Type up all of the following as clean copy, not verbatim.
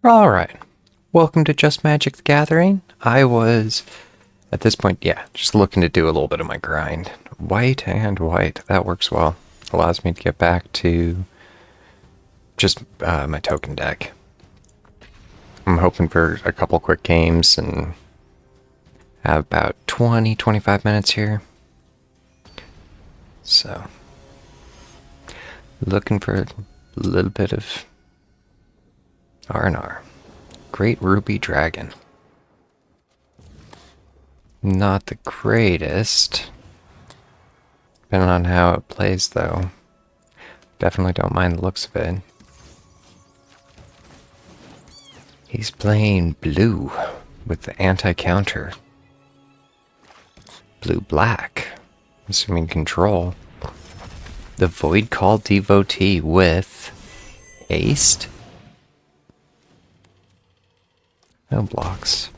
Alright, welcome to Just Magic the Gathering. I was, at this point, just looking to do a little bit of my grind. White and white, that works well. Allows me to get back to just my token deck. I'm hoping for a couple quick games and have about 20-25 minutes here. So, looking for a little bit of R&R. Great Ruby Dragon. Not the greatest. Depending on how it plays, though. Definitely don't mind the looks of it. He's playing blue with the anti-counter. Blue-black. Assuming control. The Void Call Devotee with haste? No blocks.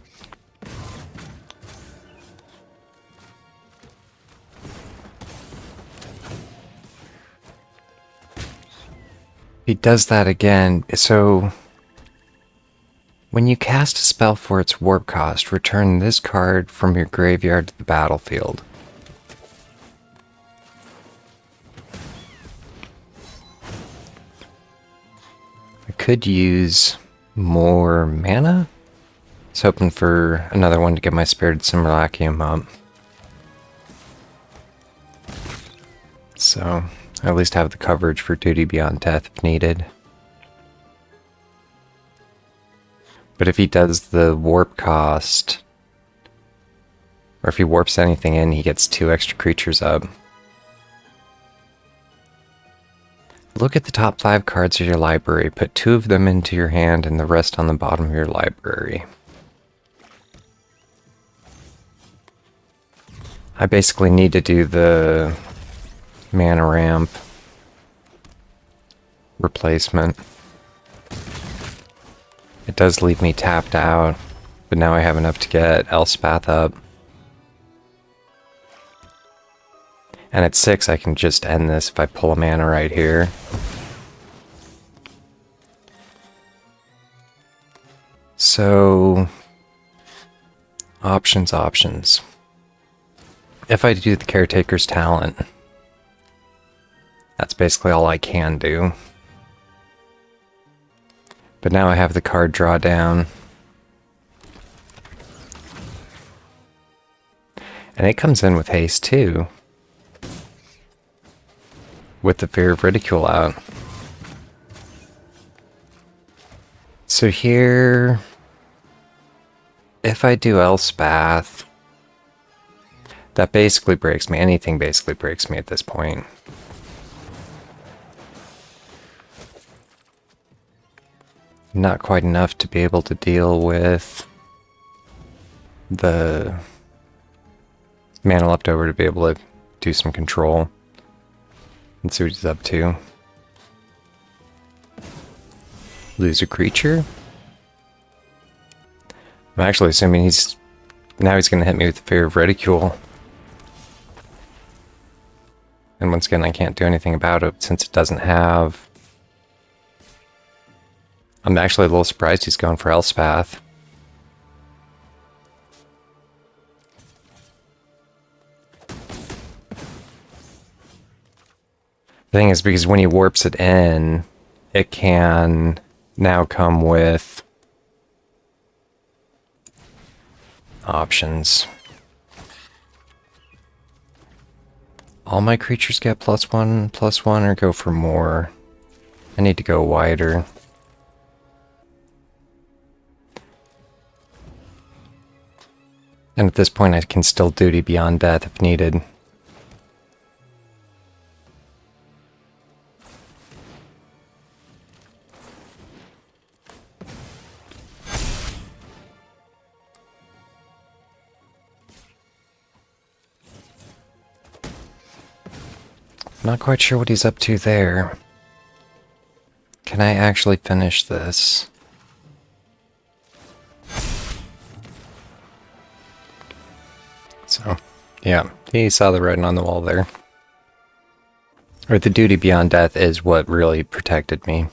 He does that again, so when you cast a spell for its warp cost, return this card from your graveyard to the battlefield. I could use more mana. I was hoping for another one to get my Spirited Simulacrum up. So, I at least have the coverage for Duty Beyond Death if needed. But if he does the warp cost, or if he warps anything in, he gets 2 extra creatures up. Look at the top 5 cards of your library, put 2 of them into your hand and the rest on the bottom of your library. I basically need to do the mana ramp replacement. It does leave me tapped out, but now I have enough to get Elspeth up. And at 6 I can just end this if I pull a mana right here. So, options. If I do the Caretaker's Talent, that's basically all I can do. But now I have the card draw down. And it comes in with haste too. With the Fear of Ridicule out. So here, if I do Elspeth, that basically breaks me. Anything basically breaks me at this point. Not quite enough to be able to deal with the mana left over to be able to do some control. Let's see what he's up to. Lose a creature? I'm actually assuming he's going to hit me with the Fear of Ridicule. And once again, I can't do anything about it since it doesn't have... I'm actually a little surprised he's going for Elspeth. The thing is, because when he warps it in, it can now come with options. All my creatures get +1/+1, or go for more. I need to go wider. And at this point I can still Duty Beyond Death if needed. Not quite sure what he's up to there. Can I actually finish this? So, yeah, he saw the writing on the wall there. Or the Duty Beyond Death is what really protected me.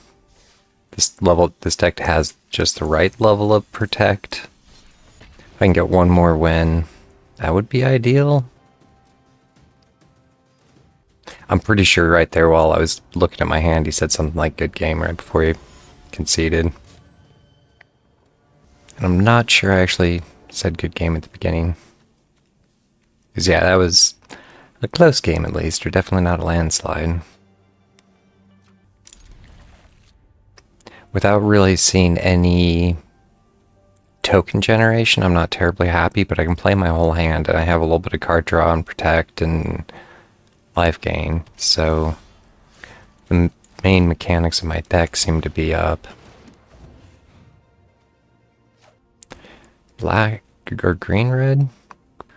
This deck has just the right level of protect. If I can get one more win, that would be ideal. I'm pretty sure right there while I was looking at my hand, he said something like good game right before he conceded. And I'm not sure I actually said good game at the beginning. Because yeah, that was a close game at least, or definitely not a landslide. Without really seeing any token generation, I'm not terribly happy, but I can play my whole hand, and I have a little bit of card draw and protect and life gain, so the main mechanics of my deck seem to be up. Black or green red?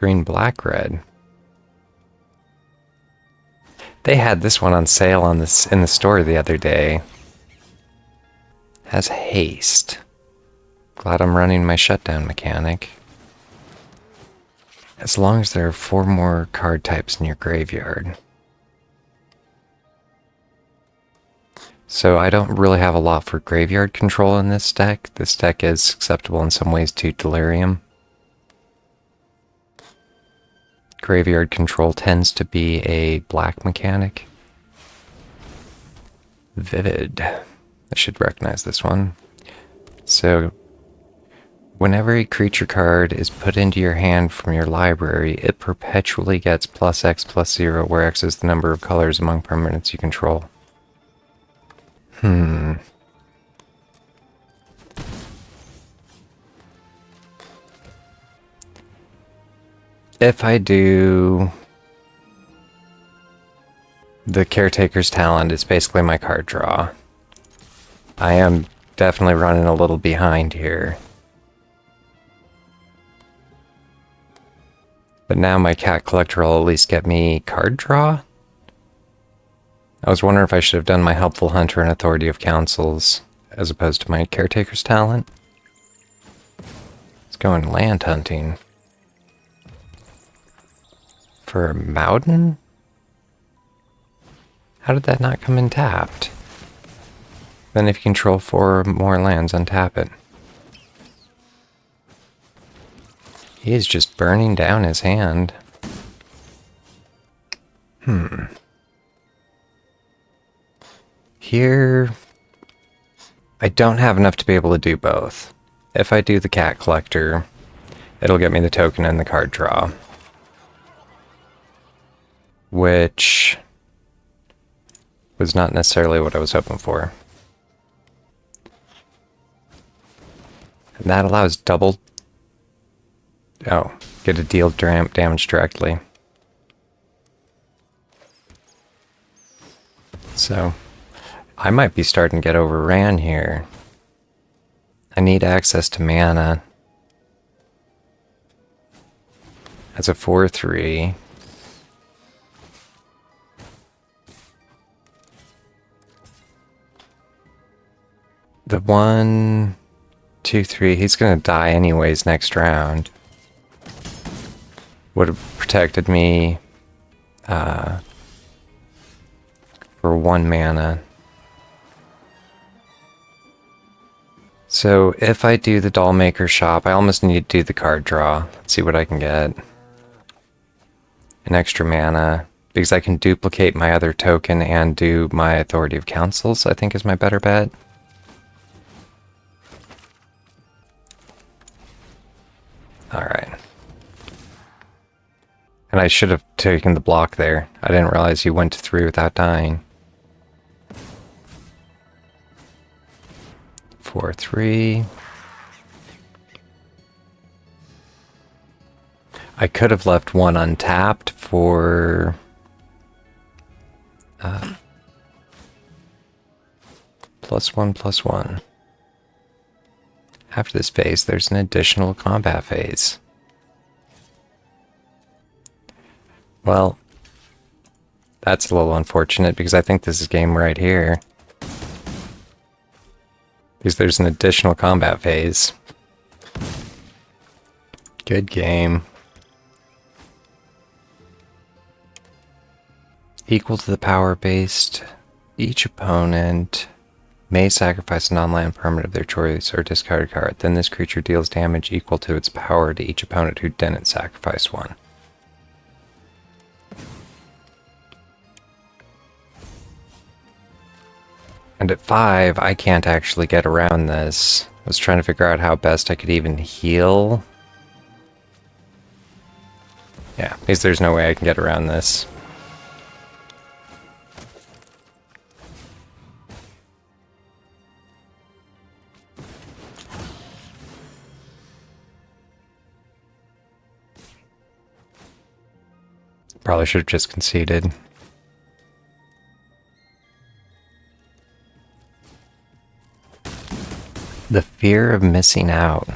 Green black red. They had this one on sale on this in the store the other day. Has haste. Glad I'm running my shutdown mechanic. As long as there are 4 more card types in your graveyard. So I don't really have a lot for graveyard control in this deck. This deck is acceptable in some ways to Delirium. Graveyard control tends to be a black mechanic. Vivid. I should recognize this one. So, whenever a creature card is put into your hand from your library, it perpetually gets +X+0, where X is the number of colors among permanents you control. If I do the Caretaker's Talent, it's basically my card draw. I am definitely running a little behind here. But now my Cat Collector will at least get me card draw. I was wondering if I should have done my Helpful Hunter and Authority of Councils as opposed to my Caretaker's Talent. Let's go in land hunting. For Mountain? How did that not come in tapped? Then if you control 4 more lands, untap it. He is just burning down his hand. Here, I don't have enough to be able to do both. If I do the Cat Collector, it'll get me the token and the card draw. Which was not necessarily what I was hoping for. And that allows double... Oh, get to deal damage directly. So, I might be starting to get overran here. I need access to mana. That's a 4/3. The 1, 2, 3, he's gonna die anyways next round. Would have protected me for 1 mana. So if I do the Dollmaker shop, I almost need to do the card draw. Let's see what I can get. An extra mana, because I can duplicate my other token and do my Authority of Councils, I think is my better bet. Alright. And I should have taken the block there. I didn't realize you went through without dying. 4/3. I could have left 1 untapped for... +1/+1. After this phase, there's an additional combat phase. Well, that's a little unfortunate because I think this is game right here. Because there's an additional combat phase. Good game. Equal to the power based. Each opponent may sacrifice a non-land permanent of their choice or discard a card. Then this creature deals damage equal to its power to each opponent who didn't sacrifice one. And at 5, I can't actually get around this. I was trying to figure out how best I could even heal. Yeah, because there's no way I can get around this. Probably should have just conceded. The fear of missing out.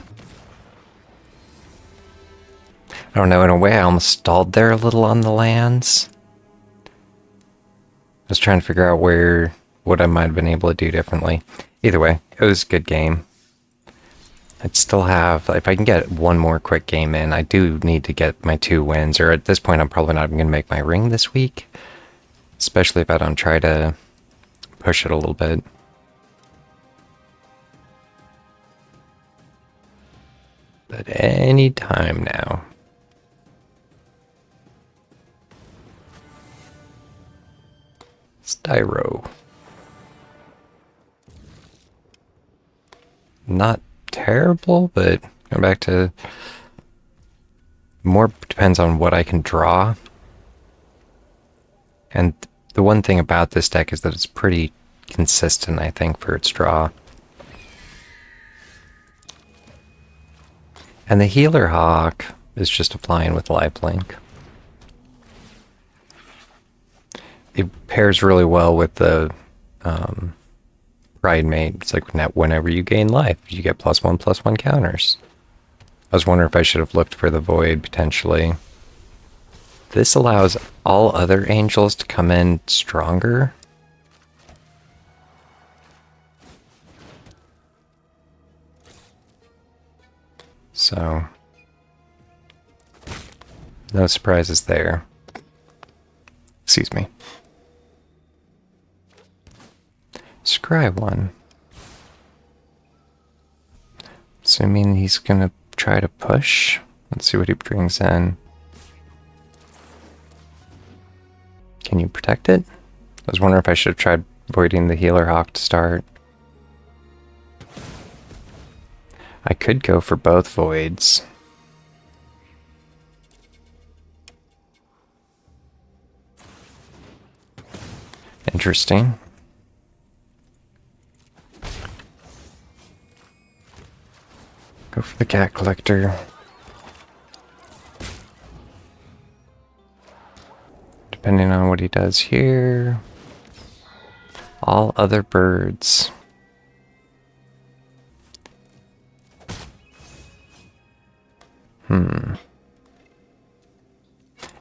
I don't know, in a way I almost stalled there a little on the lands. I was trying to figure out what I might have been able to do differently. Either way, it was a good game. I'd still have, if I can get one more quick game in, I do need to get my 2 wins, or at this point I'm probably not even going to make my ring this week. Especially if I don't try to push it a little bit. But any time now. Styro. Not terrible, but going back to more depends on what I can draw. And the one thing about this deck is that it's pretty consistent, I think, for its draw. And the Healer Hawk is just a flying with lifelink. It pairs really well with the Pride Mate. It's like whenever you gain life, you get +1/+1 counters. I was wondering if I should have looked for the Void, potentially. This allows all other angels to come in stronger. So, no surprises there. Excuse me. Scry one. Assuming he's gonna try to push. Let's see what he brings in. Can you protect it? I was wondering if I should have tried voiding the Healer Hawk to start. I could go for both voids. Interesting. Go for the cat collector. Depending on what he does here. All other birds.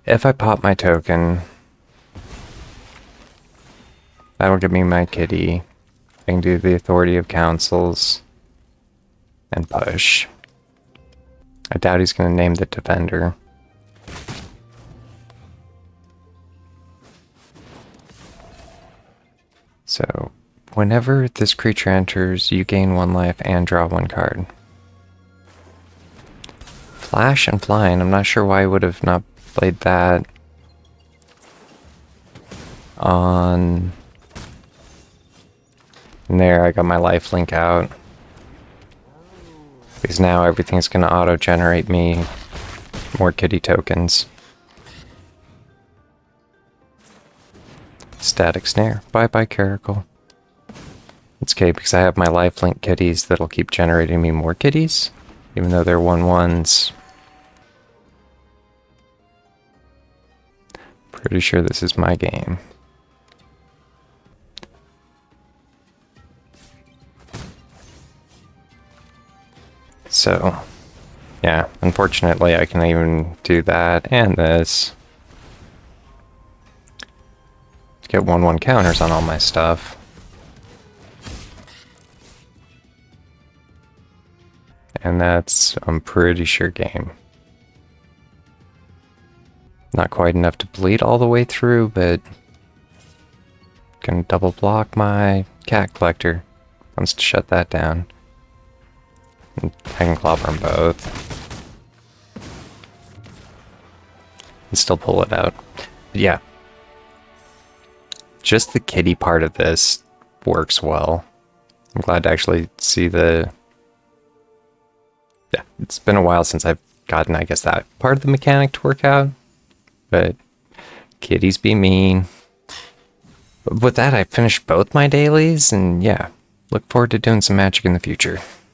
If I pop my token, that'll give me my kitty. I can do the Authority of Councils and push. I doubt he's going to name the Defender. So, whenever this creature enters, you gain 1 life and draw 1 card. Flash and Flying, I'm not sure why I would have not played that on... And there, I got my lifelink out. Because now everything's going to auto-generate me more kitty tokens. Static Snare. Bye-bye, Caracal. It's okay, because I have my lifelink kitties that'll keep generating me more kitties, even though they're 1/1s. Pretty sure this is my game. So, yeah, unfortunately I can even do that and this. To get 1/1 counters on all my stuff. And that's, I'm pretty sure, game. Not quite enough to bleed all the way through, but can double block my cat collector. wants to shut that down. And I can clobber them both. And still pull it out. But yeah. Just the kitty part of this works well. I'm glad to actually see the... Yeah, it's been a while since I've gotten, I guess, that part of the mechanic to work out. But kitties be mean. But with that, I finished both my dailies, and yeah, look forward to doing some magic in the future.